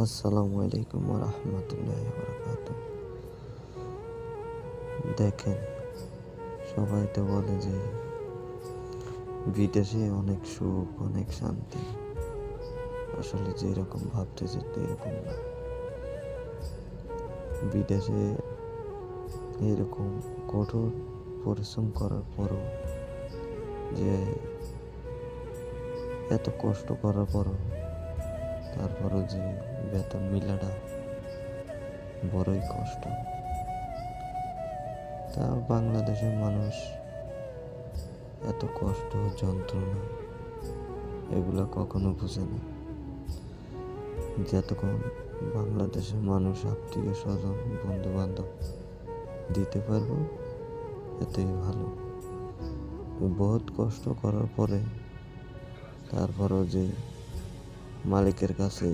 আসসালামু আলাইকুম রহমতুল্লাহি বারাকাতুহু। দেখেন, সবাই তো বলে যে বিদেশে অনেক সুখ, অনেক শান্তি। আসলে যেরকম ভাবতেছে এরকম না। বিদেশে এরকম কঠোর পরিশ্রম করার পরও, যে এত কষ্ট করার পরও তারপরও যে বেতন মিলাটা বড়ই কষ্ট। তা বাংলাদেশের মানুষ এত কষ্ট, যন্ত্রণা এগুলা কখনো বুঝে না। যতক্ষণ বাংলাদেশের মানুষ আত্মীয় স্বজন বন্ধু বান্ধব দিতে পারবো, এতই ভালো। বহুত কষ্ট করার পরে তারপরও যে মালিকের কাছে